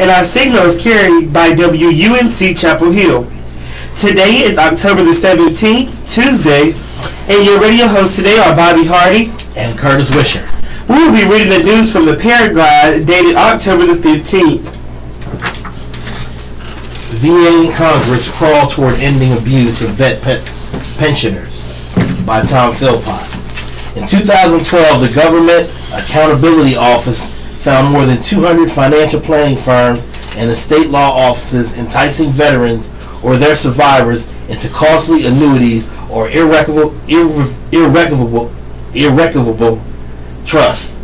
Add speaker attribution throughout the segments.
Speaker 1: and our signal is carried by WUNC Chapel Hill. Today is October the 17th, Tuesday, and your radio hosts today are Bobby Hardy
Speaker 2: and Curtis Wisher.
Speaker 1: We will be reading the news from the Paraglide dated October the 15th.
Speaker 2: VA and Congress crawl toward ending abuse of vet pensioners by Tom Philpott. In 2012, the Government Accountability Office found more than 200 financial planning firms and the state law offices enticing veterans or their survivors into costly annuities or irrevocable trust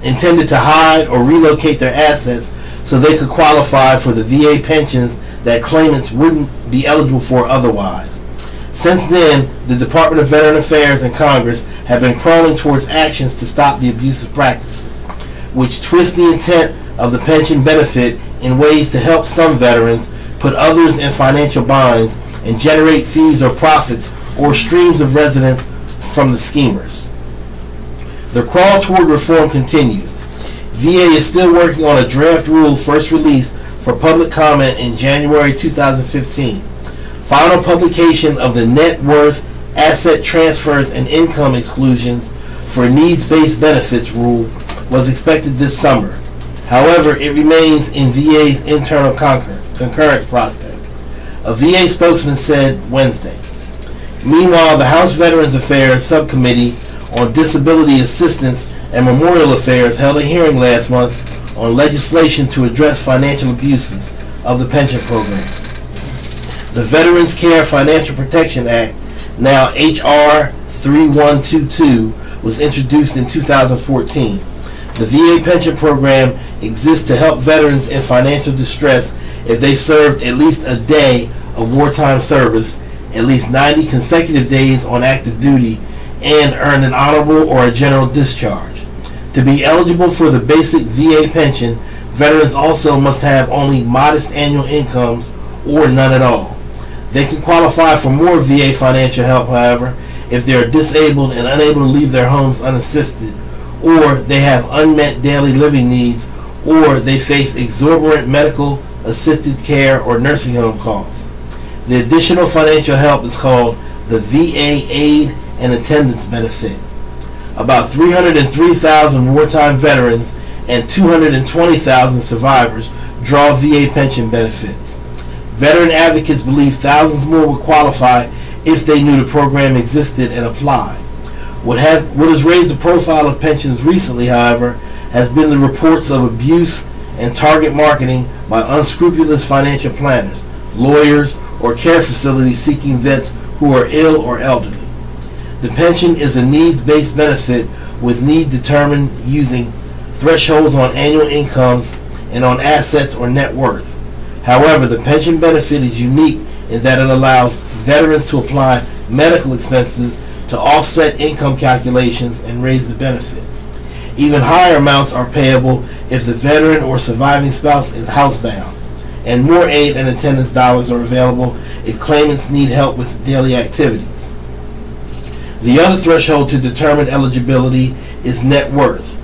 Speaker 2: intended to hide or relocate their assets so they could qualify for the VA pensions that claimants wouldn't be eligible for otherwise. Since then, the Department of Veteran Affairs and Congress have been crawling towards actions to stop the abusive practices, which twist the intent of the pension benefit in ways to help some veterans, put others in financial binds, and generate fees or profits or streams of residents from the schemers. The crawl toward reform continues. VA is still working on a draft rule first released for public comment in January 2015. Final publication of the net worth, asset transfers, and income exclusions for needs-based benefits rule was expected this summer. However, it remains in VA's internal concurrence process, a VA spokesman said Wednesday. Meanwhile, the House Veterans Affairs Subcommittee on Disability Assistance and Memorial Affairs held a hearing last month on legislation to address financial abuses of the pension program. The Veterans Care Financial Protection Act, now H.R. 3122, was introduced in 2014. The VA pension program exists to help veterans in financial distress if they served at least a day of wartime service, at least 90 consecutive days on active duty, and earned an honorable or a general discharge. To be eligible for the basic VA pension, veterans also must have only modest annual incomes or none at all. They can qualify for more VA financial help, however, if they are disabled and unable to leave their homes unassisted, or they have unmet daily living needs, or they face exorbitant medical assisted care or nursing home costs. The additional financial help is called the VA Aid and Attendance Benefit. About 303,000 wartime veterans and 220,000 survivors draw VA pension benefits. Veteran advocates believe thousands more would qualify if they knew the program existed and applied. What has raised the profile of pensions recently, however, has been the reports of abuse and target marketing by unscrupulous financial planners, lawyers, or care facilities seeking vets who are ill or elderly. The pension is a needs-based benefit with need determined using thresholds on annual incomes and on assets or net worth. However, the pension benefit is unique in that it allows veterans to apply medical expenses to offset income calculations and raise the benefit. Even higher amounts are payable if the veteran or surviving spouse is housebound, and more aid and attendance dollars are available if claimants need help with daily activities. The other threshold to determine eligibility is net worth.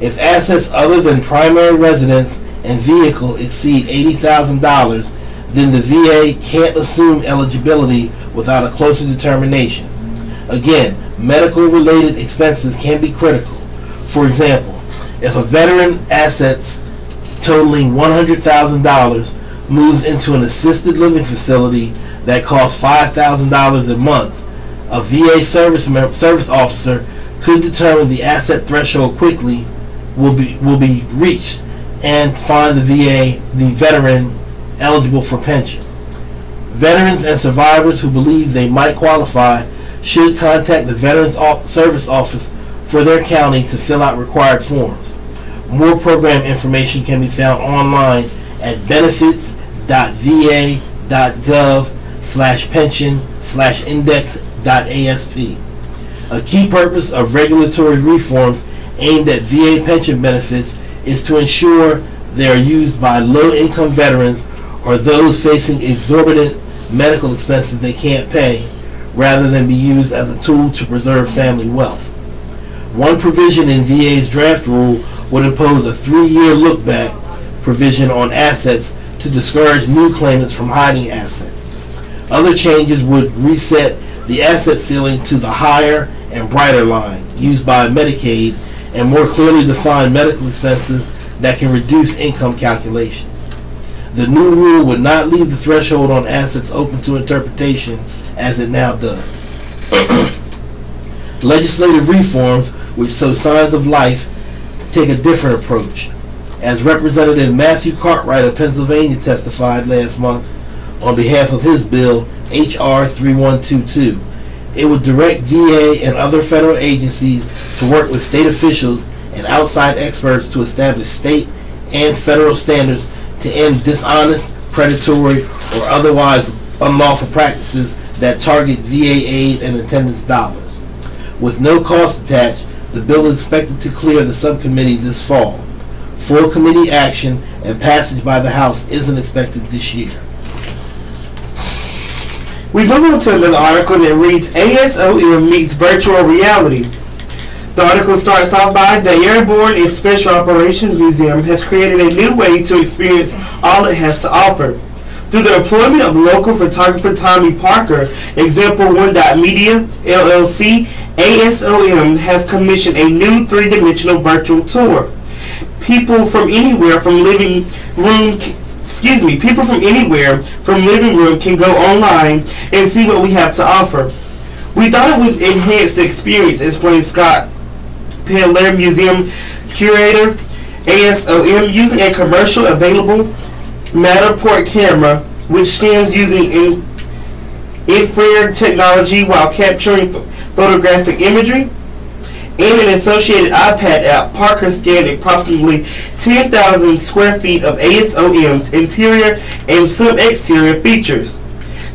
Speaker 2: If assets other than primary residence and vehicle exceed $80,000, then the VA can't assume eligibility without a closer determination. Again, medical-related expenses can be critical. For example, if a veteran assets totaling $100,000 moves into an assisted living facility that costs $5,000 a month, a VA service officer could determine the asset threshold quickly will be reached and find the veteran eligible for pension. Veterans and survivors who believe they might qualify should contact the Veterans Service Office for their county to fill out required forms. More program information can be found online at benefits.va.gov/pension/index.asp. A key purpose of regulatory reforms aimed at VA pension benefits is to ensure they are used by low-income veterans or those facing exorbitant medical expenses they can't pay, rather than be used as a tool to preserve family wealth. One provision in VA's draft rule would impose a 3-year look-back provision on assets to discourage new claimants from hiding assets. Other changes would reset the asset ceiling to the higher and brighter line used by Medicaid and more clearly define medical expenses that can reduce income calculations. The new rule would not leave the threshold on assets open to interpretation as it now does. Legislative reforms, which show signs of life, take a different approach. As Representative Matthew Cartwright of Pennsylvania testified last month on behalf of his bill, H.R. 3122, it would direct VA and other federal agencies to work with state officials and outside experts to establish state and federal standards to end dishonest, predatory, or otherwise unlawful practices that target VA aid and attendance dollars. With no cost attached, the bill is expected to clear the subcommittee this fall. Full committee action and passage by the House isn't expected this year.
Speaker 1: We move on to another article that reads, ASOM meets virtual reality. The article starts off by, the Airborne and Special Operations Museum has created a new way to experience all it has to offer. Through the employment of local photographer Tommy Parker, Example 1.media, LLC, ASOM has commissioned a new three-dimensional virtual tour. People from anywhere from living room can go online and see what we have to offer. We thought it would enhance the experience, explained Scott Pedler, museum curator, ASOM, using a commercial available Matterport camera, which scans using infrared technology while capturing photographic imagery, and an associated iPad app. Parker scanned approximately 10,000 square feet of ASOM's interior and some exterior features.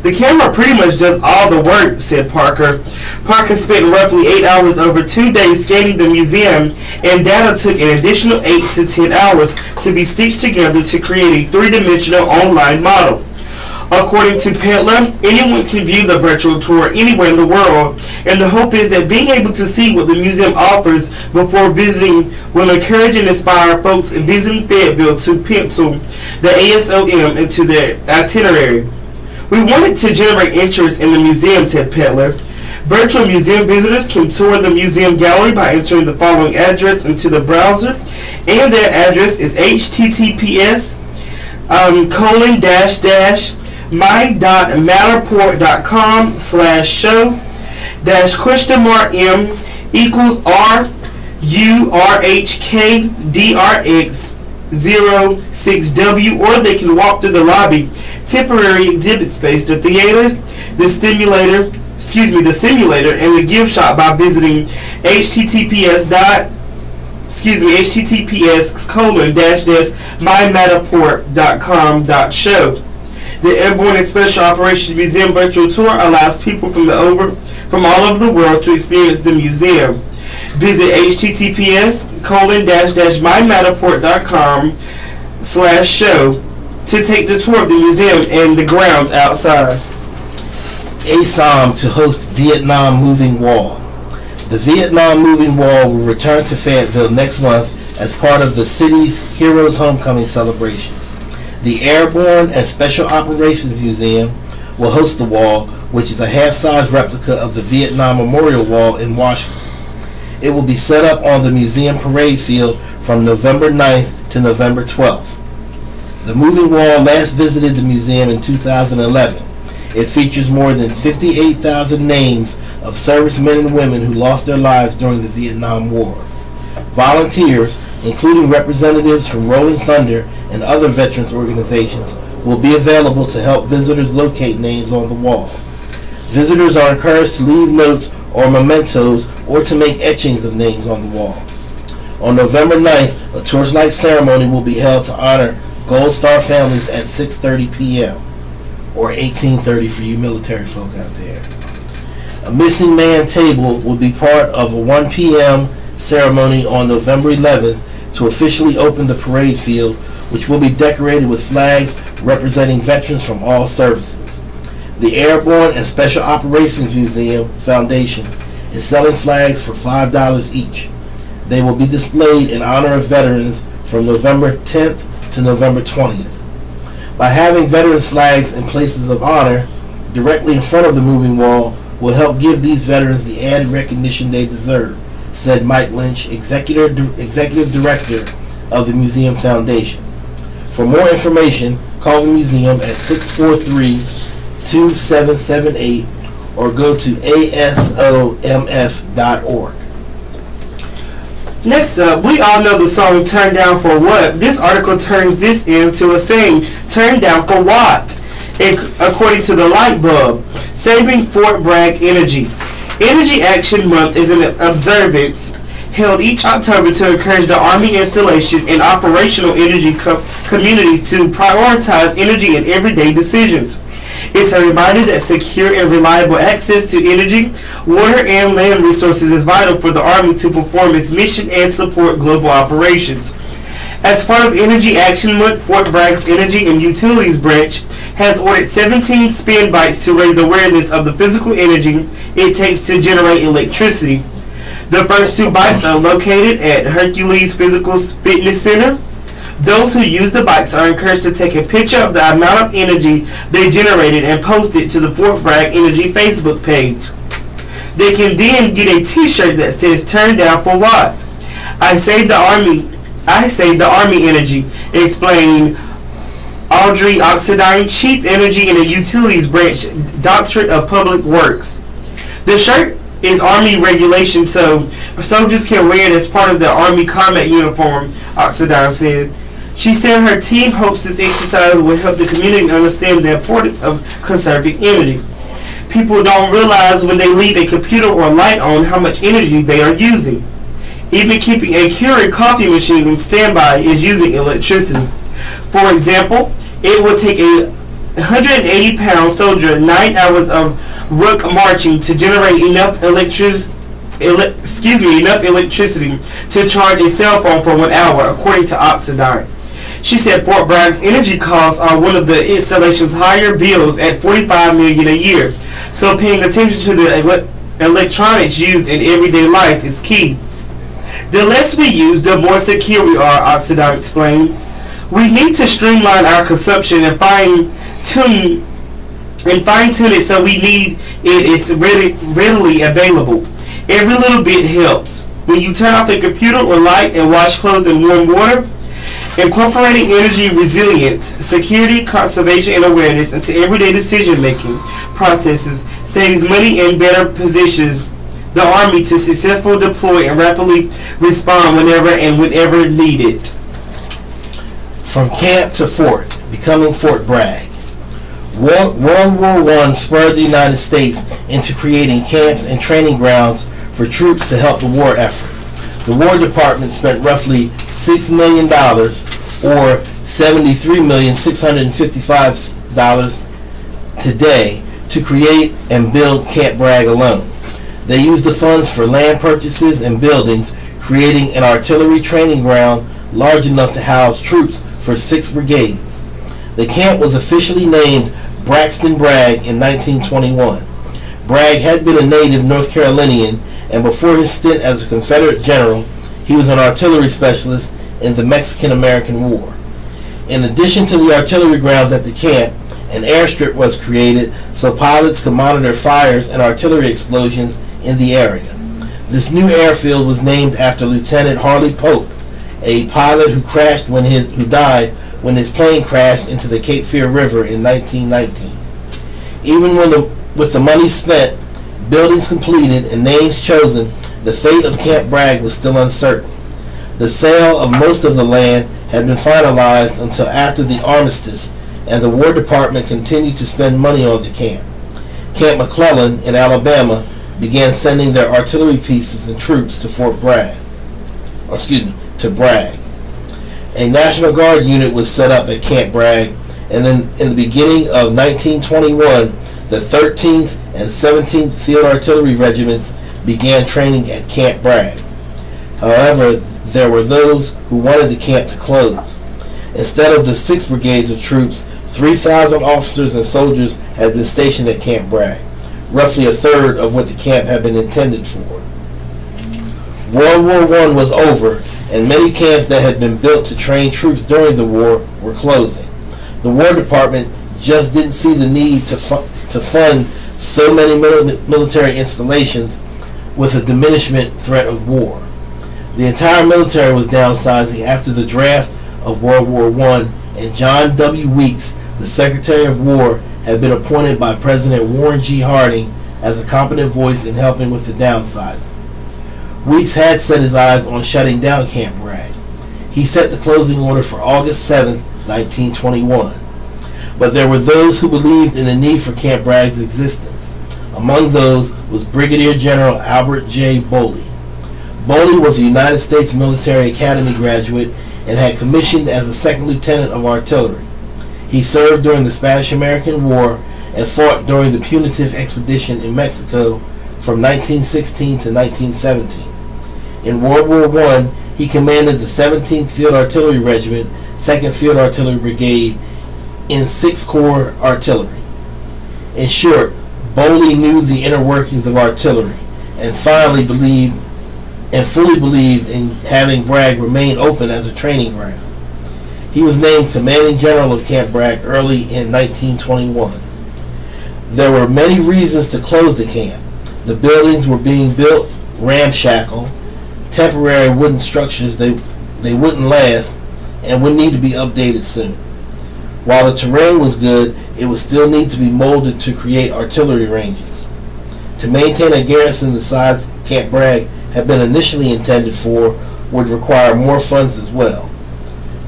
Speaker 1: The camera pretty much does all the work, said Parker. Parker spent roughly 8 hours over 2 days scanning the museum, and data took an additional 8 to 10 hours to be stitched together to create a three-dimensional online model. According to Pedler, anyone can view the virtual tour anywhere in the world, and the hope is that being able to see what the museum offers before visiting will encourage and inspire folks visiting Fayetteville to pencil the ASOM into their itinerary. We wanted to generate interest in the museum, said Pedler. Virtual museum visitors can tour the museum gallery by entering the following address into the browser, and that address is https my.matterport.com/show-m equals RURHKDRX06W, or they can walk through the lobby, temporary exhibit space, the theaters, the simulator, and the gift shop by visiting https://mymatterport.com.show. The Airborne and Special Operations Museum virtual tour allows people from all over the world to experience the museum. Visit https://mymatterport.com/show to take the tour of the museum and the grounds outside.
Speaker 2: ASOM to host Vietnam Moving Wall. The Vietnam Moving Wall will return to Fayetteville next month as part of the city's Heroes Homecoming celebrations. The Airborne and Special Operations Museum will host the wall, which is a half-size replica of the Vietnam Memorial Wall in Washington. It will be set up on the museum parade field from November 9th to November 12th. The moving wall last visited the museum in 2011. It features more than 58,000 names of servicemen and women who lost their lives during the Vietnam War. Volunteers, including representatives from Rolling Thunder and other veterans organizations, will be available to help visitors locate names on the wall. Visitors are encouraged to leave notes or mementos or to make etchings of names on the wall. On November 9th, a torchlight ceremony will be held to honor Gold Star families at 6:30 p.m. or 18:30 for you military folk out there. A missing man table will be part of a 1 p.m. ceremony on November 11th to officially open the parade field, which will be decorated with flags representing veterans from all services. The Airborne and Special Operations Museum Foundation is selling flags for $5 each. They will be displayed in honor of veterans from November 10th to November 20th. By having veterans flags in places of honor directly in front of the moving wall will help give these veterans the added recognition they deserve, said Mike Lynch, Executive Director of the Museum Foundation. For more information, call the museum at 643-2778 or go to asomf.org.
Speaker 1: Next up, we all know the song Turn Down for What. This article turns this into a saying, turn down for what? According to the light bulb, saving Fort Bragg energy. Energy Action Month is an observance held each October to encourage the Army installation and operational energy communities to prioritize energy in everyday decisions. It's a reminder that secure and reliable access to energy, water, and land resources is vital for the Army to perform its mission and support global operations. As part of Energy Action Month, Fort Bragg's Energy and Utilities Branch has ordered 17 spin bikes to raise awareness of the physical energy it takes to generate electricity. The first 2 bikes are located at Hercules Physical Fitness Center. Those who use the bikes are encouraged to take a picture of the amount of energy they generated and post it to the Fort Bragg Energy Facebook page. They can then get a t-shirt that says turn down for what? I saved the Army energy, explained Audrey Oxidine, Chief Energy in the Utilities Branch, Doctorate of Public Works. The shirt is Army regulation, so soldiers can wear it as part of their Army combat uniform, Oxidine said. She said her team hopes this exercise will help the community understand the importance of conserving energy. People don't realize when they leave a computer or light on how much energy they are using. Even keeping a Keurig coffee machine in standby is using electricity. For example, it will take a 180-pound soldier 9 hours of rook marching to generate enough electricity to charge a cell phone for 1 hour, according to Oxidine. She said Fort Bragg's energy costs are one of the installation's higher bills at $45 million a year, so paying attention to the electronics used in everyday life is key. The less we use, the more secure we are, Oxidine explained. We need to streamline our consumption and fine-tune it so we need it's readily available. Every little bit helps. When you turn off a computer or light and wash clothes in warm water, incorporating energy resilience, security, conservation, and awareness into everyday decision-making processes saves money and better positions the Army to successfully deploy and rapidly respond whenever needed.
Speaker 2: From camp to fort, becoming Fort Bragg. World War I spurred the United States into creating camps and training grounds for troops to help the war effort. The War Department spent roughly $6 million, or $73,655 today, to create and build Camp Bragg alone. They used the funds for land purchases and buildings, creating an artillery training ground large enough to house troops for 6 brigades. The camp was officially named Braxton Bragg in 1921. Bragg had been a native North Carolinian, and before his stint as a Confederate general, he was an artillery specialist in the Mexican-American War. In addition to the artillery grounds at the camp, an airstrip was created so pilots could monitor fires and artillery explosions in the area. This new airfield was named after Lieutenant Harley Pope, a pilot who died when his plane crashed into the Cape Fear River in 1919. Even with the money spent, buildings completed, and names chosen, the fate of Camp Bragg was still uncertain. The sale of most of the land had been finalized until after the armistice, and the War Department continued to spend money on the camp. Camp McClellan in Alabama began sending their artillery pieces and troops to to Bragg. A National Guard unit was set up at Camp Bragg, and then in the beginning of 1921, the 13th and 17th Field Artillery Regiments began training at Camp Bragg. However, there were those who wanted the camp to close. Instead of the 6 brigades of troops, 3,000 officers and soldiers had been stationed at Camp Bragg, roughly a third of what the camp had been intended for. World War I was over, and many camps that had been built to train troops during the war were closing. The War Department just didn't see the need to fund so many military installations with a diminishment threat of war. The entire military was downsizing after the draft of World War I, and John W. Weeks, the Secretary of War, had been appointed by President Warren G. Harding as a competent voice in helping with the downsizing. Weeks had set his eyes on shutting down Camp Bragg. He set the closing order for August 7, 1921. But there were those who believed in the need for Camp Bragg's existence. Among those was Brigadier General Albert J. Boley. Boley was a United States Military Academy graduate and had commissioned as a second lieutenant of artillery. He served during the Spanish-American War and fought during the punitive expedition in Mexico from 1916 to 1917. In World War I, he commanded the 17th Field Artillery Regiment, 2nd Field Artillery Brigade, in 6th Corps Artillery. In short, Boley knew the inner workings of artillery and fully believed in having Bragg remain open as a training ground. He was named Commanding General of Camp Bragg early in 1921. There were many reasons to close the camp. The buildings were being built ramshackle, temporary wooden structures they wouldn't last and would need to be updated soon. While the terrain was good, it would still need to be molded to create artillery ranges. To maintain a garrison the size Camp Bragg had been initially intended for would require more funds as well.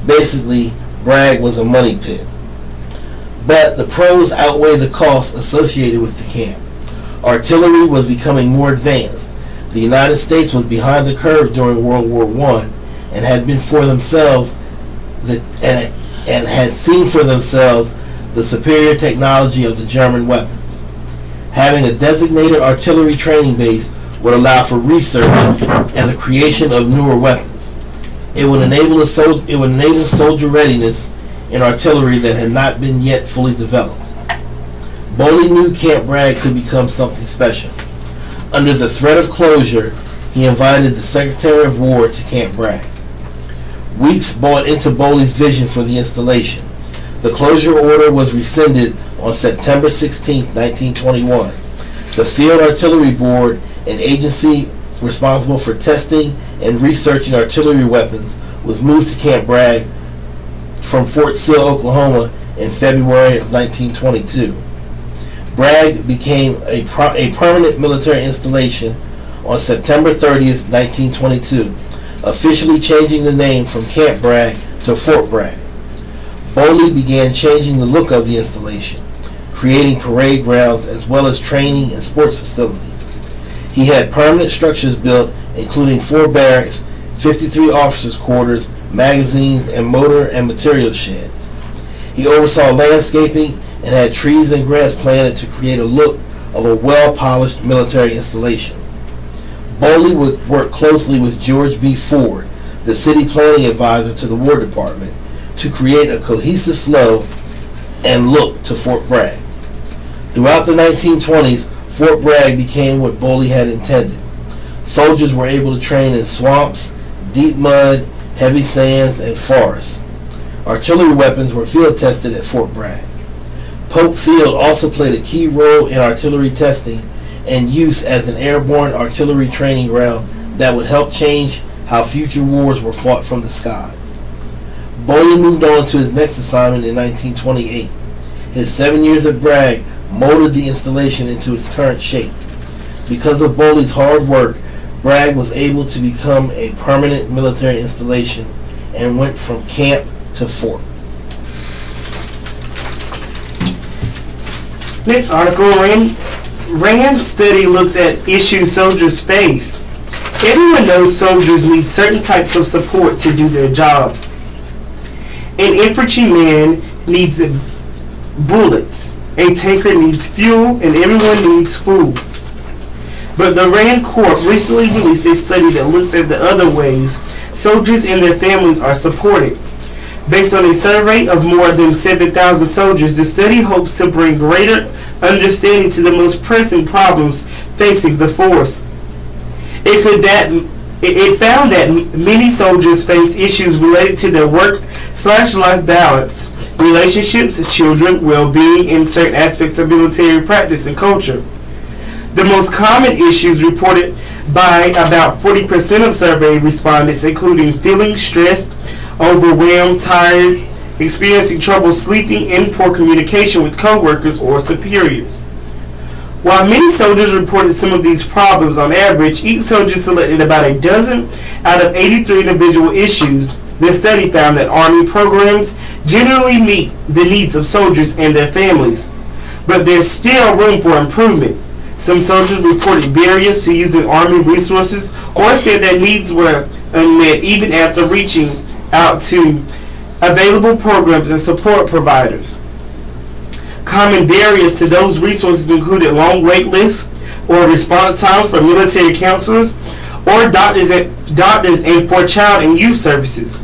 Speaker 2: Basically, Bragg was a money pit. But the pros outweigh the costs associated with the camp. Artillery was becoming more advanced. The United States was behind the curve during World War I and had been for themselves and had seen for themselves the superior technology of the German weapons. Having a designated artillery training base would allow for research and the creation of newer weapons. It would enable soldier readiness in artillery that had not been yet fully developed. Boley knew Camp Bragg could become something special. Under the threat of closure, he invited the Secretary of War to Camp Bragg. Weeks bought into Boley's vision for the installation. The closure order was rescinded on September 16, 1921. The Field Artillery Board, an agency responsible for testing and researching artillery weapons, was moved to Camp Bragg from Fort Sill, Oklahoma in February of 1922. Bragg became a permanent military installation on September 30th, 1922, officially changing the name from Camp Bragg to Fort Bragg. Boley began changing the look of the installation, creating parade grounds as well as training and sports facilities. He had permanent structures built, including 4 barracks, 53 officers' quarters, magazines, and motor and material sheds. He oversaw landscaping and had trees and grass planted to create a look of a well-polished military installation. Boley would work closely with George B. Ford, the city planning advisor to the War Department, to create a cohesive flow and look to Fort Bragg. Throughout the 1920s, Fort Bragg became what Boley had intended. Soldiers were able to train in swamps, deep mud, heavy sands, and forests. Artillery weapons were field tested at Fort Bragg. Pope Field also played a key role in artillery testing and use as an airborne artillery training ground that would help change how future wars were fought from the skies. Boley moved on to his next assignment in 1928. His 7 years at Bragg molded the installation into its current shape. Because of Boley's hard work, Bragg was able to become a permanent military installation and went from camp to fort.
Speaker 1: Next article, Rand study looks at issues soldiers face. Everyone knows soldiers need certain types of support to do their jobs. An infantryman needs bullets, a tanker needs fuel, and everyone needs food. But the Rand Corps recently released a study that looks at the other ways soldiers and their families are supported. Based on a survey of more than 7,000 soldiers, the study hopes to bring greater understanding to the most pressing problems facing the force. It It found that many soldiers face issues related to their work/life balance, relationships, children, well-being, and certain aspects of military practice and culture. The most common issues reported by about 40% of survey respondents, including feeling stressed, overwhelmed, tired, experiencing trouble sleeping, and poor communication with coworkers or superiors. While many soldiers reported some of these problems, on average, each soldier selected about a dozen out of 83 individual issues. The study found that Army programs generally meet the needs of soldiers and their families, but there's still room for improvement. Some soldiers reported barriers to using Army resources or said their needs were unmet even after reaching out to available programs and support providers. Common barriers to those resources included long wait lists or response times for military counselors or doctors and for child and youth services.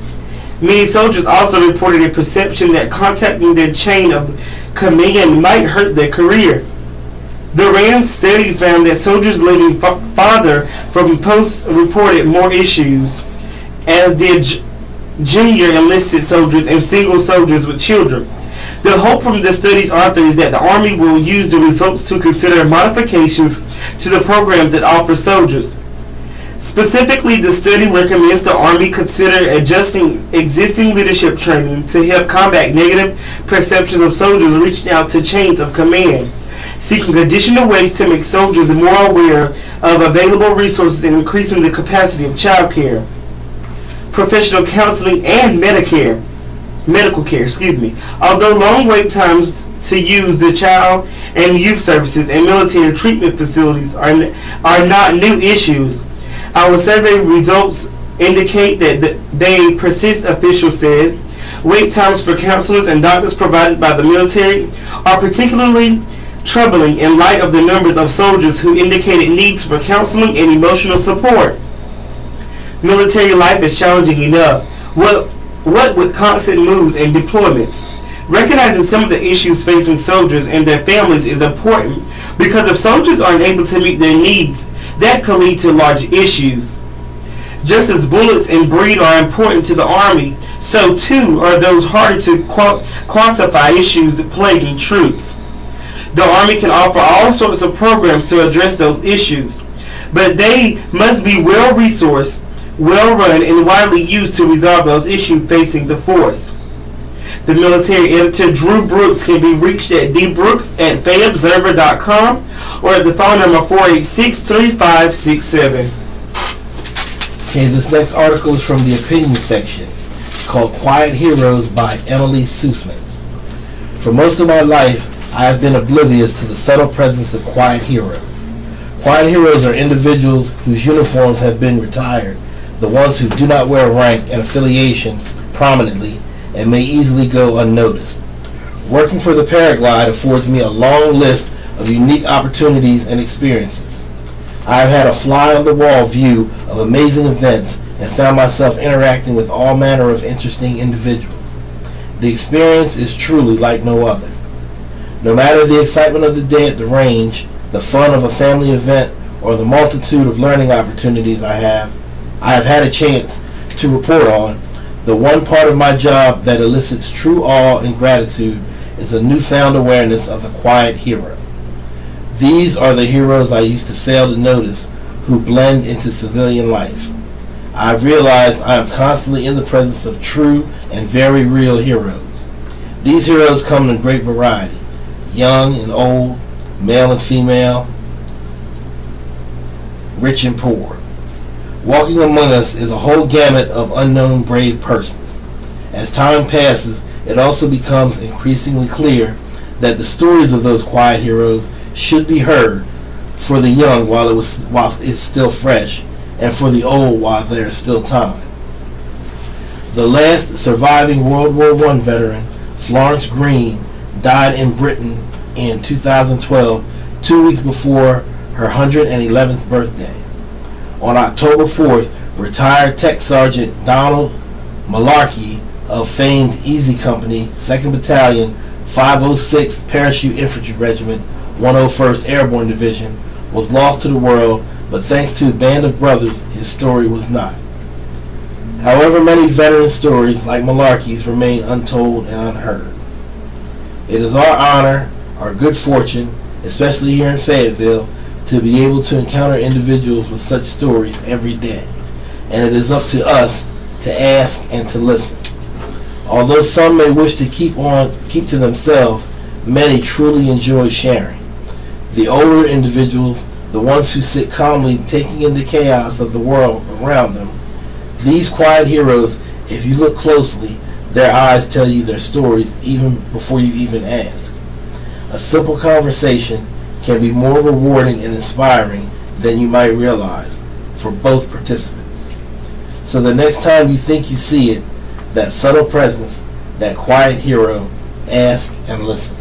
Speaker 1: Many soldiers also reported a perception that contacting their chain of command might hurt their career. The RAND study found that soldiers living farther from posts reported more issues, as did junior enlisted soldiers and single soldiers with children. The hope from the study's author is that the Army will use the results to consider modifications to the programs that offer soldiers. Specifically, the study recommends the Army consider adjusting existing leadership training to help combat negative perceptions of soldiers reaching out to chains of command, seeking additional ways to make soldiers more aware of available resources and increasing the capacity of child care, professional counseling, and medical care. Although long wait times to use the child and youth services and military treatment facilities are not new issues, our survey results indicate that they persist, officials said. Wait times for counselors and doctors provided by the military are particularly troubling in light of the numbers of soldiers who indicated needs for counseling and emotional support. Military life is challenging enough. What with constant moves and deployments? Recognizing some of the issues facing soldiers and their families is important because if soldiers aren't able to meet their needs, that could lead to larger issues. Just as bullets and breed are important to the Army, so too are those harder to quantify issues plaguing troops. The Army can offer all sorts of programs to address those issues, but they must be well-resourced, well-run, and widely used to resolve those issues facing the force. The military editor Drew Brooks can be reached at dbrooks@fayobserver.com or at the phone number 486-3567.
Speaker 2: Okay, this next article is from the opinion section. It's called Quiet Heroes by Emily Sussman. For most of my life, I have been oblivious to the subtle presence of quiet heroes. Quiet heroes are individuals whose uniforms have been retired, the ones who do not wear rank and affiliation prominently and may easily go unnoticed. Working for the Paraglide affords me a long list of unique opportunities and experiences. I have had a fly-on-the-wall view of amazing events and found myself interacting with all manner of interesting individuals. The experience is truly like no other. No matter the excitement of the day at the range, the fun of a family event, or the multitude of learning opportunities I have had a chance to report on, the one part of my job that elicits true awe and gratitude is a newfound awareness of the quiet hero. These are the heroes I used to fail to notice who blend into civilian life. I've realized I am constantly in the presence of true and very real heroes. These heroes come in great variety, young and old, male and female, rich and poor. Walking among us is a whole gamut of unknown brave persons. As time passes, it also becomes increasingly clear that the stories of those quiet heroes should be heard for the young while it's still fresh, and for the old while there is still time. The last surviving World War I veteran, Florence Green, died in Britain in 2012, 2 weeks before her 111th birthday. On October 4th, retired Tech Sergeant Donald Malarkey of famed Easy Company, 2nd Battalion, 506th Parachute Infantry Regiment, 101st Airborne Division, was lost to the world but thanks to a band of brothers, his story was not. However, many veteran stories, like Malarkey's, remain untold and unheard. It is our honor, our good fortune, especially here in Fayetteville, to be able to encounter individuals with such stories every day, and it is up to us to ask and to listen. Although some may wish to keep to themselves, many truly enjoy sharing. The older individuals, the ones who sit calmly taking in the chaos of the world around them, these quiet heroes, if you look closely, their eyes tell you their stories even before you even ask. A simple conversation can be more rewarding and inspiring than you might realize for both participants. So the next time you think you see it, that subtle presence, that quiet hero, ask and listen.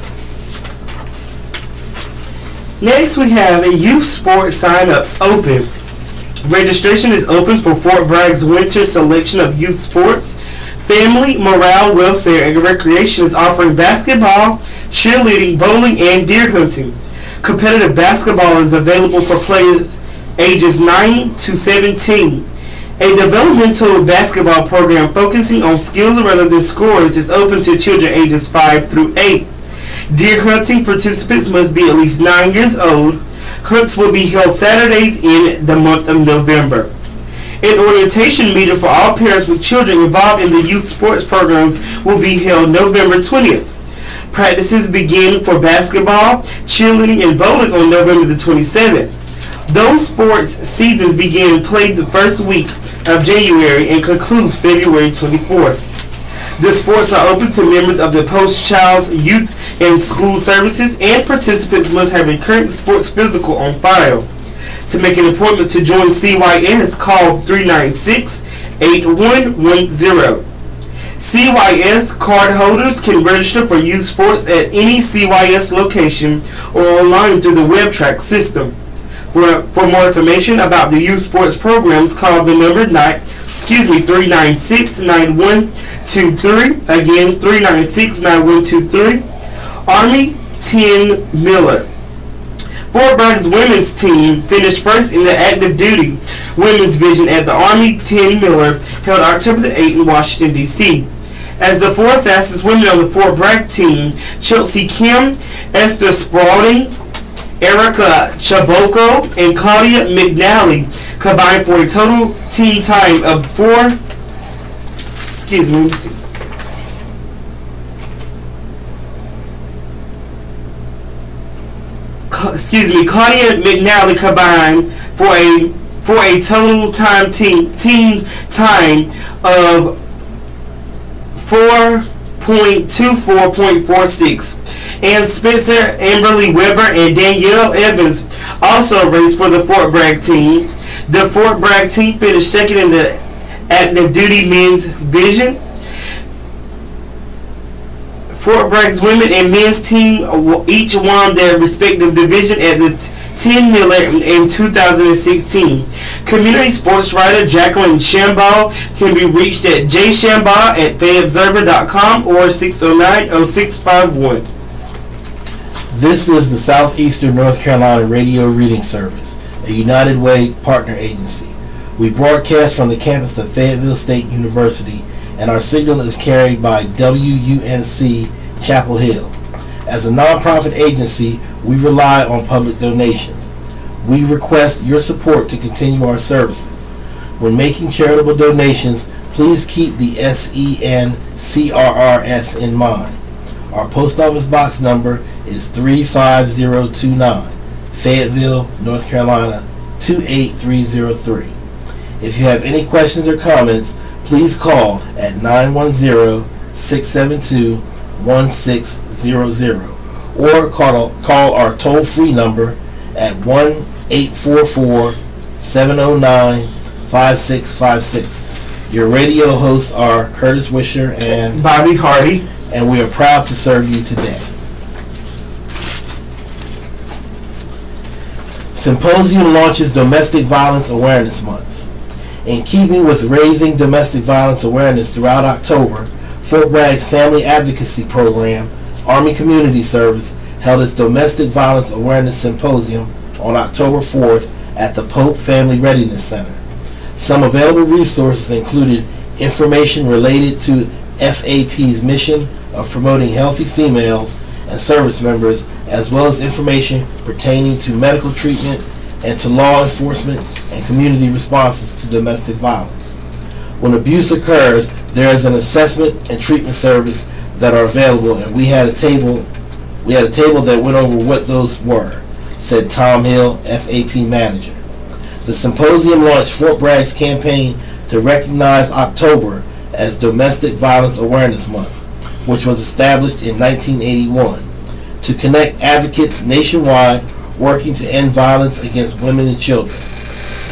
Speaker 1: Next, we have a youth sports sign-ups open. Registration is open for Fort Bragg's winter selection of youth sports. Family, Morale, Welfare, and Recreation is offering basketball, cheerleading, bowling, and deer hunting. Competitive basketball is available for players ages 9 to 17. A developmental basketball program focusing on skills rather than scores is open to children ages 5 through 8. Deer hunting participants must be at least 9 years old. Hunts will be held Saturdays in the month of November. An orientation meeting for all parents with children involved in the youth sports programs will be held November 20th. Practices begin for basketball, cheerleading, and bowling on November the 27th. Those sports seasons begin played the first week of January and concludes February 24th. The sports are open to members of the post-child's youth and school services, and participants must have a current sports physical on file. To make an appointment to join CYS, call 396-8110. CYS card holders can register for youth sports at any CYS location or online through the WebTrack system. For more information about the youth sports programs, call the number 396-9123. Again, 396-9123. Army 10 Miller. Fort Bragg's women's team finished first in the active duty women's division at the Army 10 Miller, held October the 8th in Washington, D.C. As the four fastest women on the Fort Bragg team, Chelsea Kim, Esther Spalding, Erica Chaboko, and Claudia McNally combined for a total team time of Claudia McNally combined for a total team time of 4.24.46. And Spencer Amberly Weber and Danielle Evans also raced for the Fort Bragg team. The Fort Bragg team finished second in the active duty men's division. Fort Bragg's women and men's team each won their respective division at the 10 Miller in 2016. Community sports writer Jacqueline Shambaugh can be reached at jshambaugh@fayobserver.com or 609-0651.
Speaker 2: This is the Southeastern North Carolina Radio Reading Service, a United Way partner agency. We broadcast from the campus of Fayetteville State University, and our signal is carried by WUNC Chapel Hill. As a nonprofit agency, we rely on public donations. We request your support to continue our services. When making charitable donations, please keep the SENCRRS in mind. Our post office box number is 35029, Fayetteville, North Carolina 28303. If you have any questions or comments, please call at 910-672-1600 or call our toll-free number at 1-844-709-5656. Your radio hosts are Curtis Wisher and
Speaker 1: Bobby Hardy,
Speaker 2: and we are proud to serve you today. Symposium launches Domestic Violence Awareness Month. In keeping with raising domestic violence awareness throughout October, Fort Bragg's Family Advocacy Program, Army Community Service, held its Domestic Violence Awareness Symposium on October 4th at the Pope Family Readiness Center. Some available resources included information related to FAP's mission of promoting healthy females and service members, as well as information pertaining to medical treatment and to law enforcement and community responses to domestic violence. When abuse occurs, there is an assessment and treatment service that are available, and we had a table that went over what those were, said Tom Hill, FAP manager. The symposium launched Fort Bragg's campaign to recognize October as Domestic Violence Awareness Month, which was established in 1981, to connect advocates nationwide working to end violence against women and children.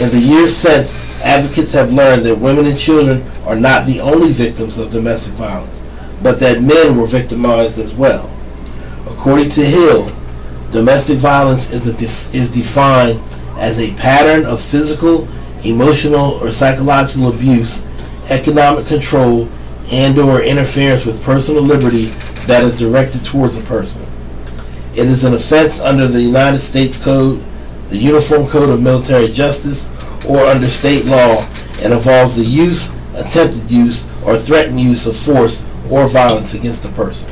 Speaker 2: In the years since, advocates have learned that women and children are not the only victims of domestic violence, but that men were victimized as well. According to Hill, domestic violence is defined as a pattern of physical, emotional, or psychological abuse, economic control, and/or interference with personal liberty that is directed towards a person. It is an offense under the United States Code, the Uniform Code of Military Justice, or under state law, and involves the use, attempted use, or threatened use of force or violence against a person.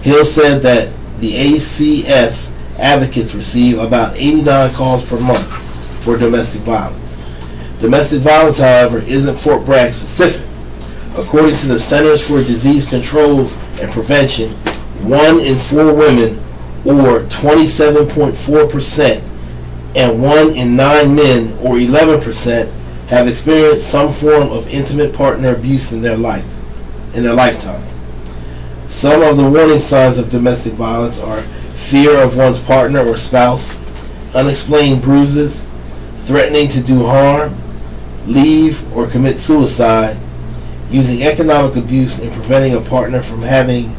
Speaker 2: Hill said that the ACS advocates receive about 89 calls per month for domestic violence. Domestic violence, however, isn't Fort Bragg specific. According to the Centers for Disease Control and Prevention, 1 in 4 women, or 27.4%, and 1 in 9 men, or 11%, have experienced some form of intimate partner abuse in their lifetime. Some of the warning signs of domestic violence are fear of one's partner or spouse, unexplained bruises, threatening to do harm, leave or commit suicide, using economic abuse in preventing a partner from having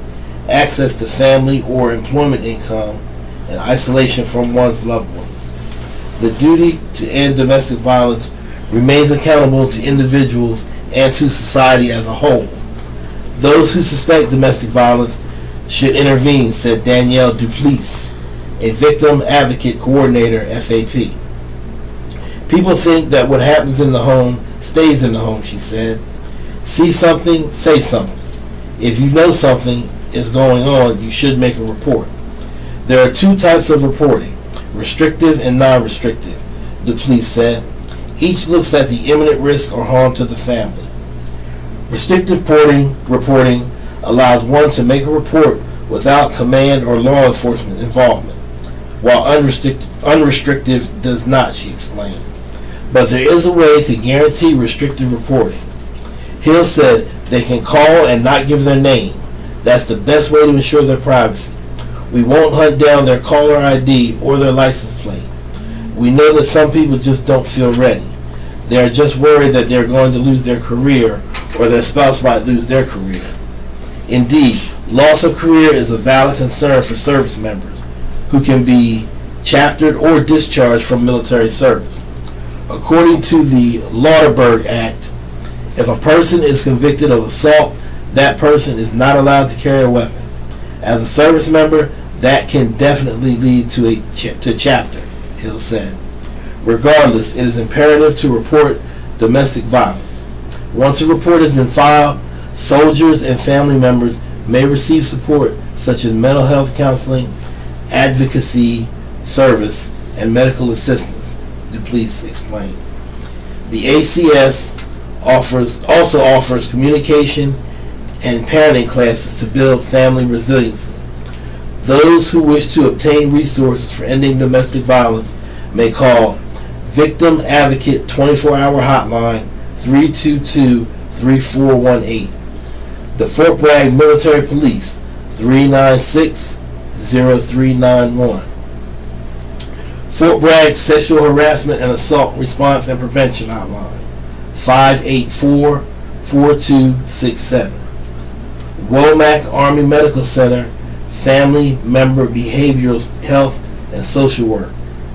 Speaker 2: access to family or employment income, and isolation from one's loved ones. The duty to end domestic violence remains accountable to individuals and to society as a whole. Those who suspect domestic violence should intervene, said Danielle Duplessis, a victim advocate coordinator, FAP. People think that what happens in the home stays in the home, she said. See something, say something. If you know something is going on, you should make a report. There are 2 types of reporting, restrictive and non-restrictive, Duplessis said. Each looks at the imminent risk or harm to the family. Restrictive reporting allows one to make a report without command or law enforcement involvement, while unrestrictive does not, she explained. But there is a way to guarantee restrictive reporting. Hill said they can call and not give their name. That's the best way to ensure their privacy. We won't hunt down their caller ID or their license plate. We know that some people just don't feel ready. They are just worried that they're going to lose their career or their spouse might lose their career. Indeed, loss of career is a valid concern for service members who can be chaptered or discharged from military service. According to the Lauderberg Act, if a person is convicted of assault, that person is not allowed to carry a weapon. As a service member, that can definitely lead to chapter, Hill said. Regardless, it is imperative to report domestic violence. Once a report has been filed, soldiers and family members may receive support such as mental health counseling, advocacy service, and medical assistance, Duplessis explained. The ACS also offers communication and parenting classes to build family resiliency. Those who wish to obtain resources for ending domestic violence may call Victim Advocate 24-hour hotline 322-3418. The Fort Bragg Military Police 396-0391. Fort Bragg Sexual Harassment and Assault Response and Prevention Hotline 584-4267. Womack Army Medical Center Family Member Behavioral Health and Social Work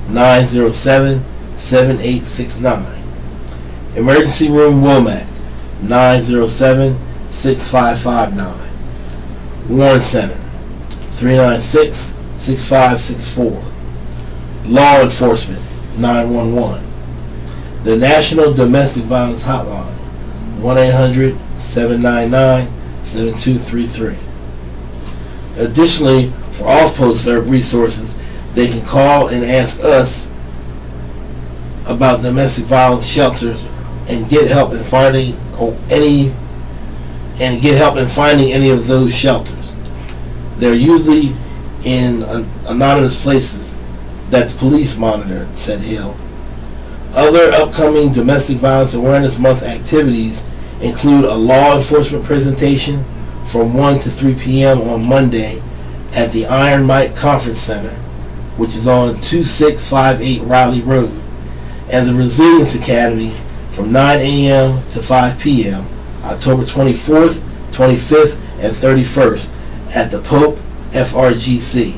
Speaker 2: 907-7869. Emergency Room Womack 907-6559. Warren Center 396-6564. Law Enforcement 911. The National Domestic Violence Hotline, 1-800-799-7233. Additionally, for off-post resources, they can call and ask us about domestic violence shelters and get help in finding any of those shelters. They're usually in anonymous places that the police monitor, said Hill. Other upcoming Domestic Violence Awareness Month activities include a law enforcement presentation from 1 to 3 p.m. on Monday at the Iron Mike Conference Center, which is on 2658 Riley Road, and the Resilience Academy from 9 a.m. to 5 p.m. October 24th, 25th, and 31st at the Pope FRGC,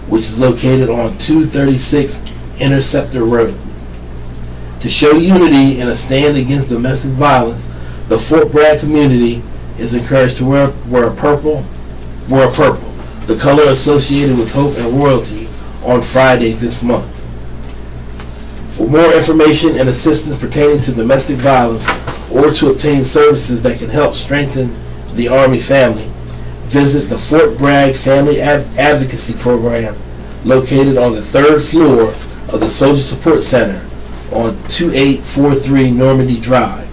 Speaker 2: which is located on 236 Interceptor Road. To show unity in a stand against domestic violence, the Fort Bragg community is encouraged to wear purple, the color associated with hope and royalty, on Friday this month. For more information and assistance pertaining to domestic violence or to obtain services that can help strengthen the Army family, visit the Fort Bragg Family Advocacy Program located on the 3rd floor of the Soldier Support Center on 2843 Normandy Drive.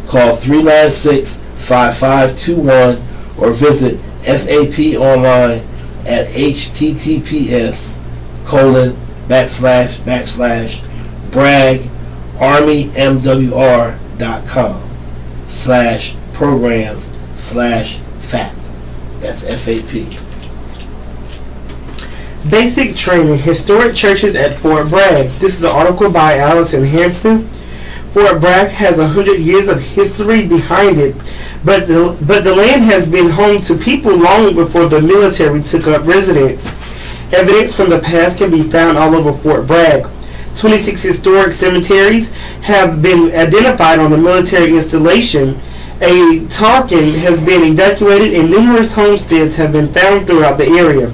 Speaker 2: Call 396-5521 or visit FAP online at https://braggarmymwr.com/programs/FAP. That's FAP.
Speaker 1: Basic Training, Historic Churches at Fort Bragg. This is an article by Allison Hanson. Fort Bragg has 100 years of history behind it, but the land has been home to people long before the military took up residence. Evidence from the past can be found all over Fort Bragg. 26 historic cemeteries have been identified on the military installation. A Tarkin has been evacuated and numerous homesteads have been found throughout the area.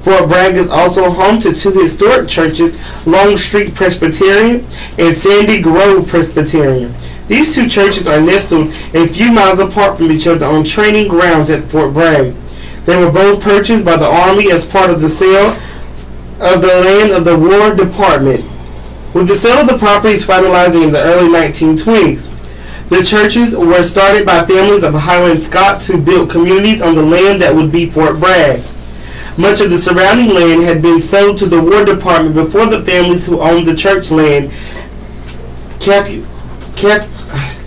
Speaker 1: Fort Bragg is also home to 2 historic churches, Long Street Presbyterian and Sandy Grove Presbyterian. These 2 churches are nestled a few miles apart from each other on training grounds at Fort Bragg. They were both purchased by the Army as part of the sale of the land of the War Department, with the sale of the properties finalizing in the early 1920s. The churches were started by families of Highland Scots who built communities on the land that would be Fort Bragg. Much of the surrounding land had been sold to the War Department before the families who owned the church land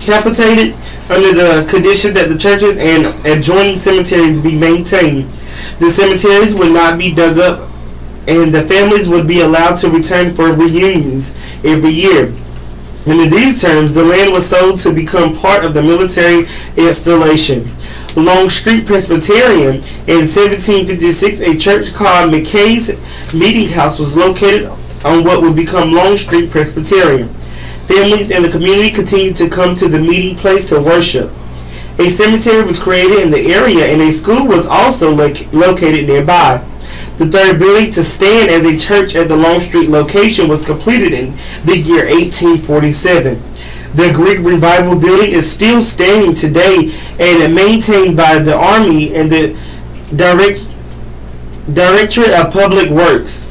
Speaker 1: capitated under the condition that the churches and adjoining cemeteries be maintained. The cemeteries would not be dug up and the families would be allowed to return for reunions every year. Under these terms, the land was sold to become part of the military installation. Long Street Presbyterian, in 1756, a church called McKay's Meeting House was located on what would become Long Street Presbyterian. Families in the community continued to come to the meeting place to worship. A cemetery was created in the area and a school was also located nearby. The third building to stand as a church at the Long Street location was completed in the year 1847. The Greek Revival building is still standing today and maintained by the Army and the Directorate of Public Works.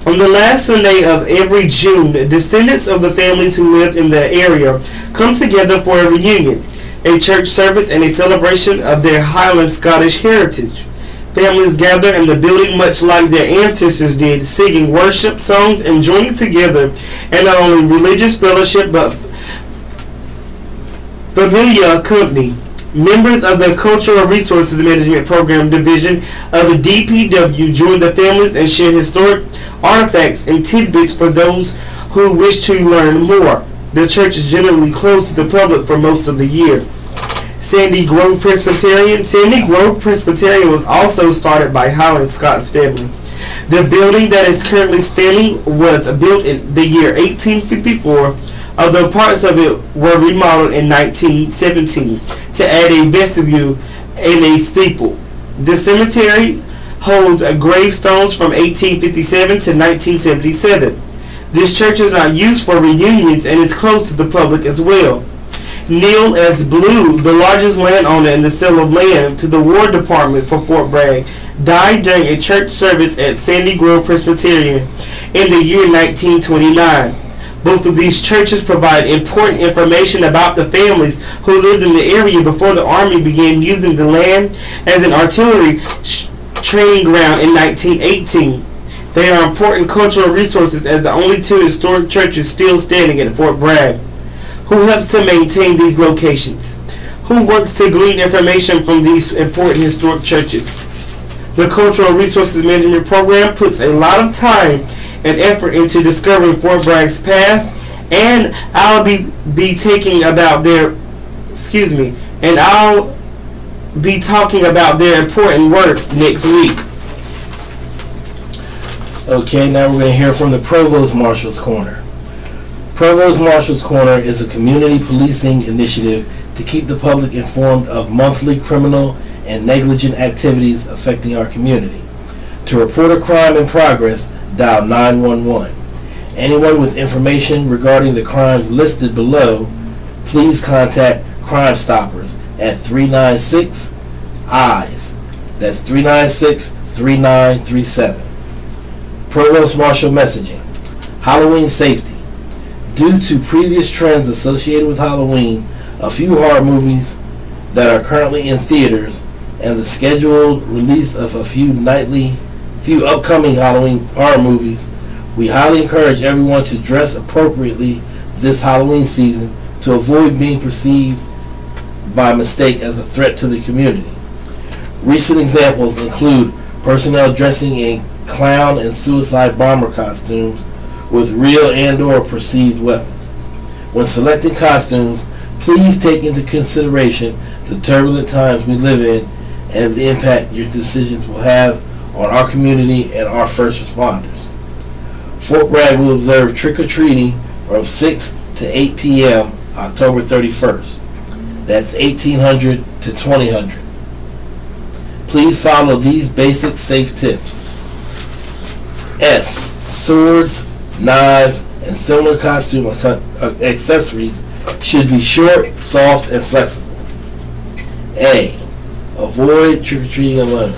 Speaker 1: On the last Sunday of every June, descendants of the families who lived in the area come together for a reunion, a church service, and a celebration of their Highland Scottish heritage. Families gather in the building much like their ancestors did, singing worship songs and joining together in not only religious fellowship but familiar company. Members of the Cultural Resources Management Program Division of the DPW join the families and share historic artifacts and tidbits for those who wish to learn more. The church is generally closed to the public for most of the year. Sandy Grove Presbyterian. Sandy Grove Presbyterian was also started by Highland Scots family. The building that is currently standing was built in the year 1854, although parts of it were remodeled in 1917 to add a vestibule and a steeple. The cemetery holds gravestones from 1857 to 1977. This church is not used for reunions and is closed to the public as well. Neil S. Blue, the largest landowner in the sale of land to the War Department for Fort Bragg, died during a church service at Sandy Grove Presbyterian in the year 1929. Both of these churches provide important information about the families who lived in the area before the Army began using the land as an artillery training ground in 1918. They are important cultural resources as the only two historic churches still standing at Fort Bragg. Who helps to maintain these locations? Who works to glean information from these important historic churches? The Cultural Resources Management Program puts a lot of time and effort into discovering Fort Bragg's past, and I'll be talking about their important work next week.
Speaker 2: Okay, now we're going to hear from the Provost Marshal's Corner. Provost Marshal's Corner is a community policing initiative to keep the public informed of monthly criminal and negligent activities affecting our community. To report a crime in progress, dial 911. Anyone with information regarding the crimes listed below, please contact Crime Stoppers at 396-EYES. That's 396-3937. Provost Marshal Messaging. Halloween Safety. Due to previous trends associated with Halloween, a few horror movies that are currently in theaters, and the scheduled release of a few upcoming Halloween horror movies, we highly encourage everyone to dress appropriately this Halloween season to avoid being perceived by mistake as a threat to the community. Recent examples include personnel dressing in clown and suicide bomber costumes with real and/or perceived weapons. When selecting costumes, please take into consideration the turbulent times we live in and the impact your decisions will have on our community and our first responders. Fort Bragg will observe trick-or-treating from 6 to 8 p.m. October 31st. That's 1800 to 2000. Please follow these basic safe tips. S. Swords, knives, and similar costume accessories should be short, soft, and flexible. A. Avoid trick-or-treating alone.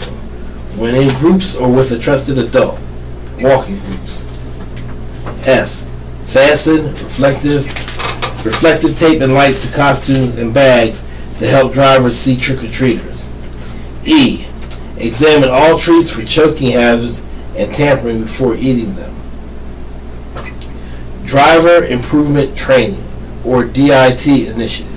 Speaker 2: When in groups or with a trusted adult, walking groups. F. Fasten reflective tape and lights to costumes and bags to help drivers see trick-or-treaters. E. Examine all treats for choking hazards and tampering before eating them. Driver Improvement Training, or DIT initiative.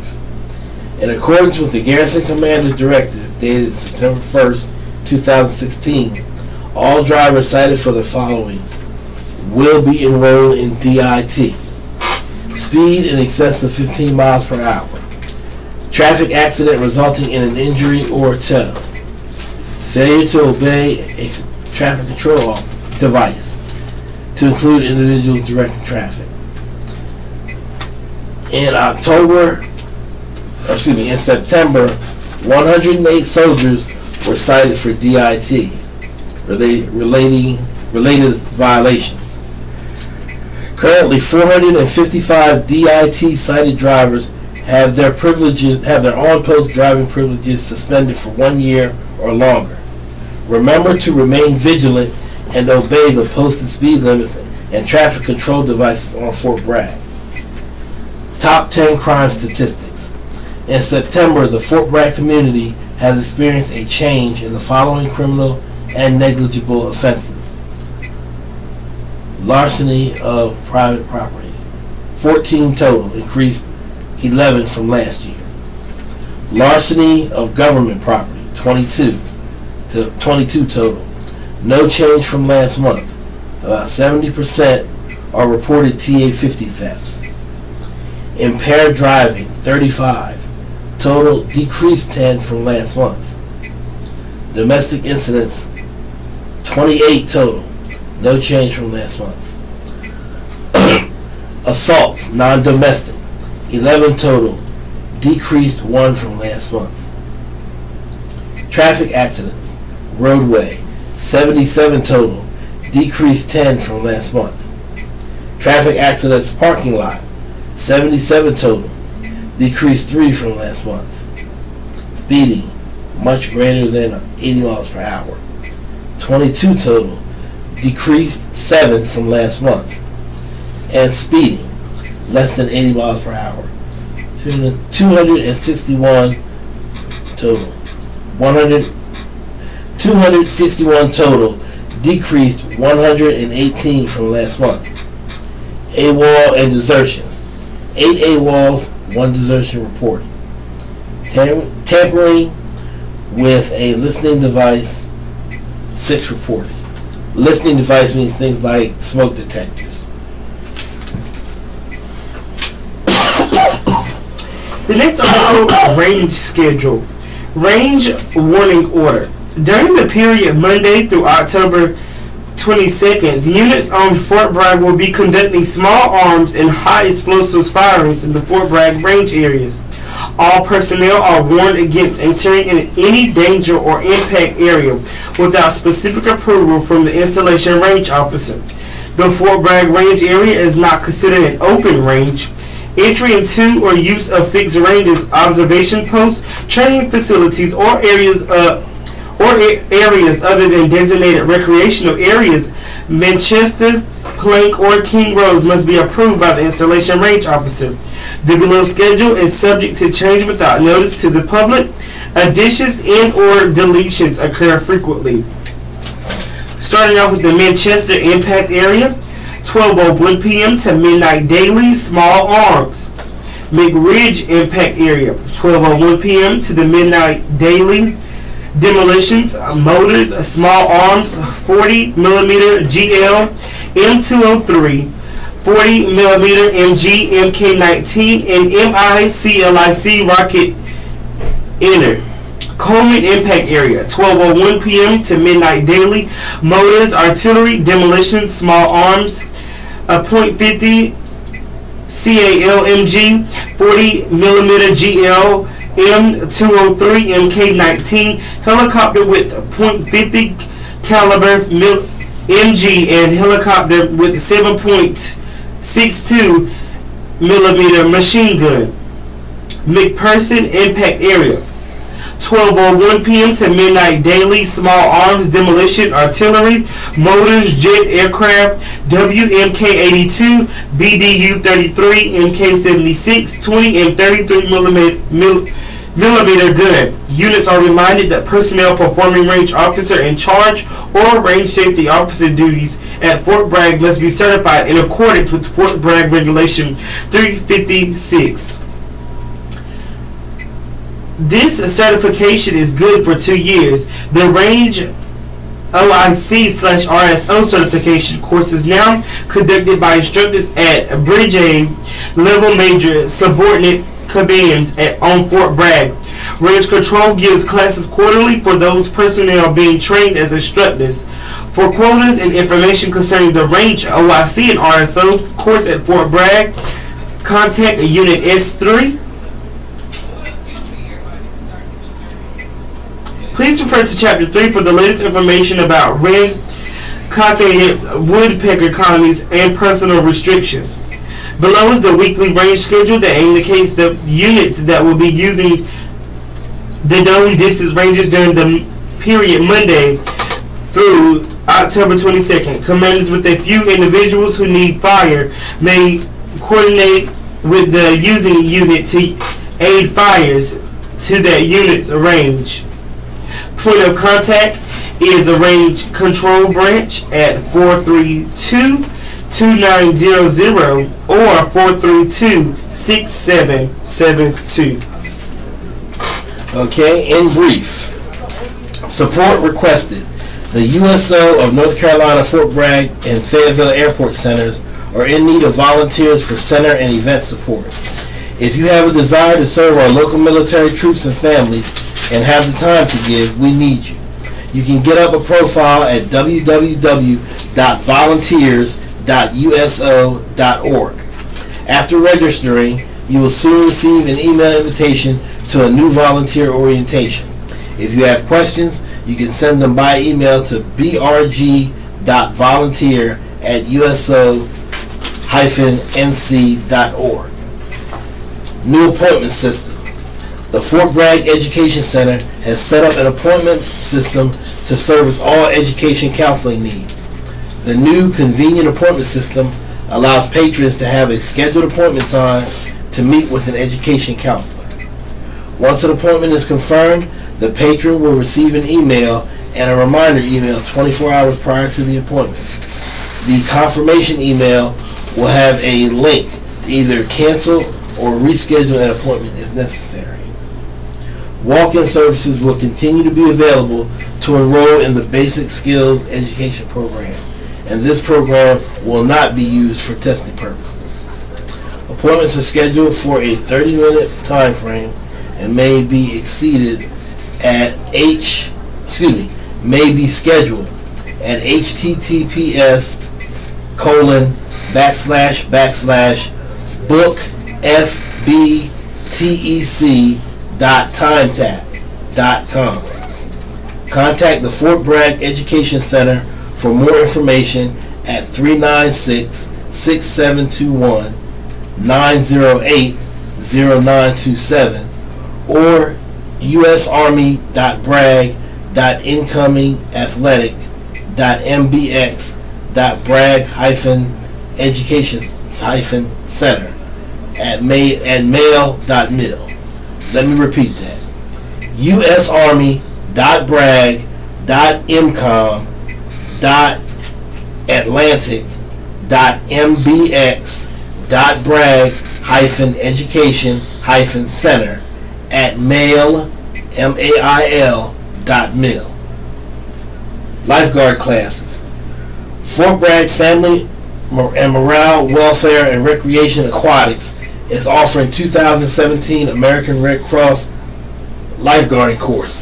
Speaker 2: In accordance with the Garrison Commander's Directive dated September 1st, 2016, all drivers cited for the following will be enrolled in DIT. Speed in excess of 15 miles per hour. Traffic accident resulting in an injury or tow. Failure to obey a traffic control device, to include individuals directing traffic. In September, 108 soldiers were cited for DIT related violations. Currently, 455 DIT cited drivers have their on-post driving privileges suspended for 1 year or longer. Remember to remain vigilant and obey the posted speed limits and traffic control devices on Fort Bragg. Top 10 crime statistics. In September, the Fort Bragg community has experienced a change in the following criminal and negligible offenses. Larceny of private property, 14 total, increased 11 from last year. Larceny of government property, 22 total, no change from last month. About 70% are reported TA-50 thefts. Impaired driving, 35 total, decreased 10 from last month. Domestic incidents, 28 total, no change from last month. Assaults, non-domestic, 11 total, decreased 1 from last month. Traffic accidents, roadway, 77 total, decreased 10 from last month. Traffic accidents parking lot, 77 total, decreased 3 from last month. Speeding, much greater than 80 miles per hour, 22 total, decreased 7 from last month. And speeding, less than 80 miles per hour, 261 total. 261 total, decreased 118 from last month. AWOL and desertions, 8 AWOLs, 1 desertion reported. Tampering with a listening device, 6 reported. Listening device means things like smoke detectors.
Speaker 1: The next article, range schedule. Range warning order. During the period Monday through October 22nd, units on Fort Bragg will be conducting small arms and high explosives firings in the Fort Bragg range areas. All personnel are warned against entering in any danger or impact area without specific approval from the installation range officer. The Fort Bragg range area is not considered an open range. Entry into or use of fixed ranges, observation posts, training facilities, or areas other than designated recreational areas, Manchester, Plank, or King Roads must be approved by the installation range officer. The below schedule is subject to change without notice to the public. Additions and or deletions occur frequently. Starting off with the Manchester impact area, 12:01 p.m. to midnight daily, small arms. McRidge impact area, 12:01 p.m. to the midnight daily, demolitions, motors, small arms, 40 mm GL M203, 40 mm MG MK19, and MICLIC rocket enter. Coleman impact area, 12:01 p.m. to midnight daily, motors, artillery, demolitions, small arms, .50 CALMG, 40 mm GL M203 MK19, helicopter with .50 caliber MG, and helicopter with 7.62 millimeter machine gun. McPherson impact area, 12:01 p.m. to midnight daily, small arms, demolition, artillery, motors, jet aircraft, WMK-82, BDU-33, MK-76, 20 and 33 millimeter gun. Units are reminded that personnel performing range officer in charge or range safety officer duties at Fort Bragg must be certified in accordance with Fort Bragg Regulation 356. This certification is good for 2 years. The range OIC/RSO certification course is now conducted by instructors at Brigade Level Major Subordinate Commands on Fort Bragg. Range Control gives classes quarterly for those personnel being trained as instructors. For quotas and information concerning the range OIC and RSO course at Fort Bragg, contact Unit S3. Please refer to Chapter 3 for the latest information about red-cockaded woodpecker colonies and personal restrictions. Below is the weekly range schedule that indicates the units that will be using the known distance ranges during the period Monday through October 22nd. Commanders with a few individuals who need fire may coordinate with the using unit to aid fires to that unit's range. Point of contact is the Range Control Branch at 432-2900 or 432-6772.
Speaker 2: Okay, in brief, support requested. The USO of North Carolina, Fort Bragg, and Fayetteville Airport Centers are in need of volunteers for center and event support. If you have a desire to serve our local military troops and families and have the time to give, we need you. You can get up a profile at www.volunteers.uso.org. After registering, you will soon receive an email invitation to a new volunteer orientation. If you have questions, you can send them by email to brg.volunteer@uso.org. fort-bragg-nc.org. New appointment system. The Fort Bragg Education Center has set up an appointment system to service all education counseling needs. The new convenient appointment system allows patrons to have a scheduled appointment time to meet with an education counselor. Once an appointment is confirmed, the patron will receive an email and a reminder email 24 hours prior to the appointment. The confirmation email will have a link to either cancel or reschedule an appointment if necessary. Walk-in services will continue to be available to enroll in the Basic Skills Education Program, and this program will not be used for testing purposes. Appointments are scheduled for a 30-minute time frame and may be exceeded at may be scheduled at https://bookfbtec.timetap.com. Contact the Fort Bragg Education Center for more information at 396-6721, 908-0927, or usarmy.bragg.incoming-athletics.mbx.bragg-education-center at mail.mil. Let me repeat that. usarmy.bragg.incom.atlantic.bragg-education-center at mail.mil. Lifeguard classes. Fort Bragg Family and Morale, Welfare, and Recreation Aquatics is offering 2017 American Red Cross lifeguarding course.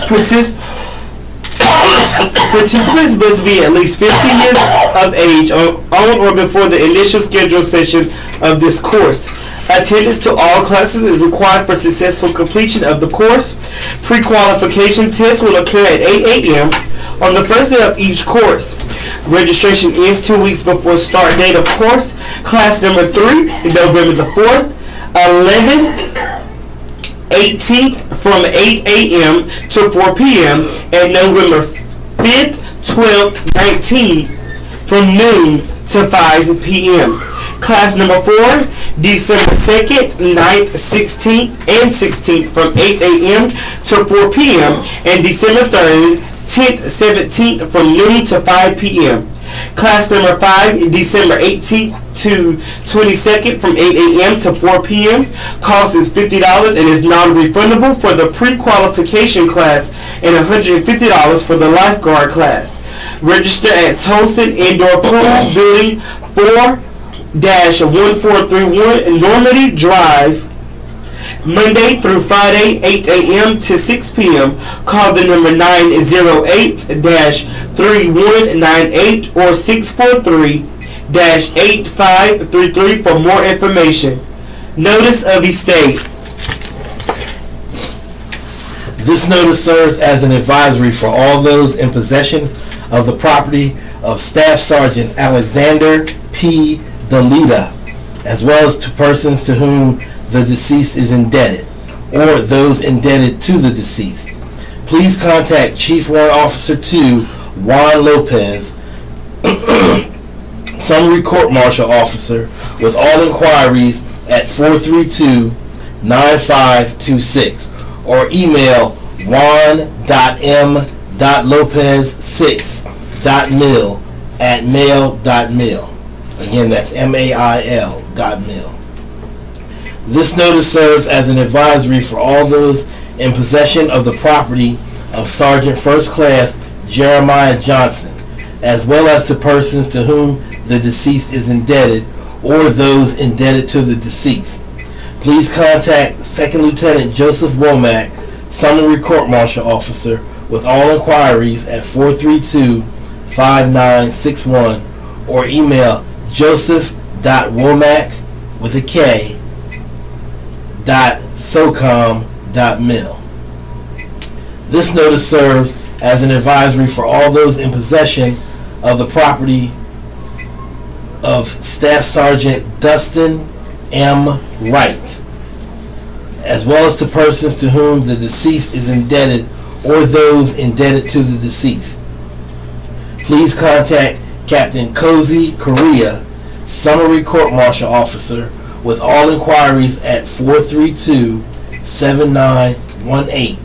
Speaker 1: Participants must be at least 15 years of age on or before the initial scheduled session of this course. Attendance to all classes is required for successful completion of the course. Pre-qualification tests will occur at 8 a.m. on the first day of each course. Registration ends 2 weeks before start date of course. Class number 3, November the 4th, 11th, 18th from 8 a.m. to 4 p.m. and November 5th, 12th, 19th from noon to 5 p.m. Class number 4, December 2nd, 9th, 16th, and 16th from 8 a.m. to 4 p.m. and December 3rd, 10th, 17th from noon to 5 p.m. Class number 5, December 18th to 22nd from 8 a.m. to 4 p.m. Cost is $50 and is non-refundable for the pre-qualification class and $150 for the lifeguard class. Register at Tolson Indoor Pool, Building 4-1431 Normandy Drive, Monday through Friday, 8 a.m. to 6 p.m. Call the number 908-3198 or 643-8533 for more information. Notice of estate.
Speaker 2: This notice serves as an advisory for all those in possession of the property of Staff Sergeant Alexander P. Delita, as well as to persons to whom the deceased is indebted, or those indebted to the deceased. Please contact Chief Warrant Officer 2, Juan Lopez, Summary Court Martial Officer, with all inquiries at 432-9526, or email juan.m.lopez6.mil@mail.mil. Again, that's mail.mil. This notice serves as an advisory for all those in possession of the property of Sergeant First Class Jeremiah Johnson, as well as to persons to whom the deceased is indebted or those indebted to the deceased. Please contact Second Lieutenant Joseph Womack, Summary Court Martial Officer, with all inquiries at 432-5961, or email joseph.womack with a K .socom.mil. This notice serves as an advisory for all those in possession of the property of Staff Sergeant Dustin M. Wright, as well as to persons to whom the deceased is indebted or those indebted to the deceased. Please contact Captain Cozy Correa, Summary Court Martial Officer, with all inquiries at 432-7918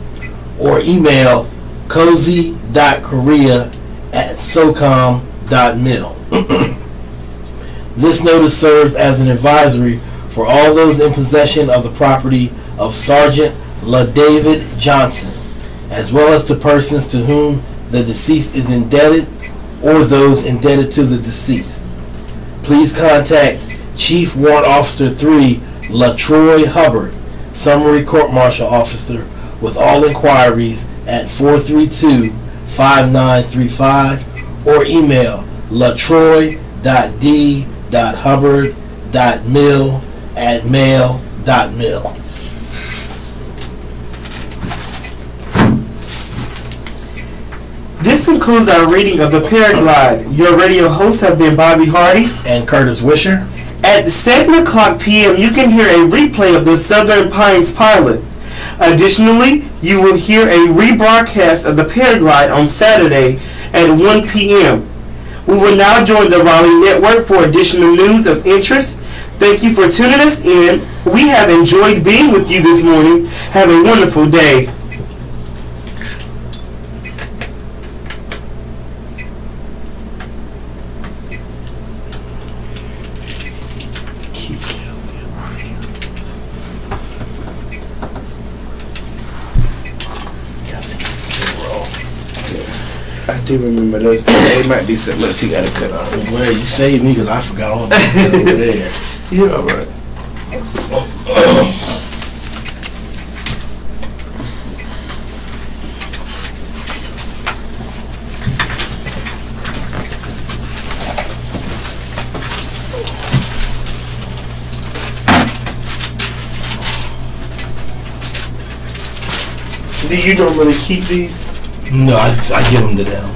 Speaker 2: or email cozy.correa@socom.mil. This notice serves as an advisory for all those in possession of the property of Sergeant LaDavid Johnson, as well as to persons to whom the deceased is indebted or those indebted to the deceased. Please contact Chief Warrant Officer 3 LaTroy Hubbard, Summary Court Martial Officer, with all inquiries at 432-5935 or email latroy.d.hubbard.mil@mail.mil.
Speaker 1: This concludes our reading of the Paraglide. Your radio hosts have been Bobby Hardy
Speaker 2: and Curtis Wisher.
Speaker 1: At 7 o'clock p.m., you can hear a replay of the Southern Pines pilot. Additionally, you will hear a rebroadcast of the Paraglide on Saturday at 1 p.m. We will now join the Raleigh Network for additional news of interest. Thank you for tuning us in. We have enjoyed being with you this morning. Have a wonderful day. I do remember those. They might be some. Let's see, got to cut off.
Speaker 2: Well, you saved me because I forgot all about that over there.
Speaker 1: You're all right. Do you normally keep these?
Speaker 2: No, I give them to them.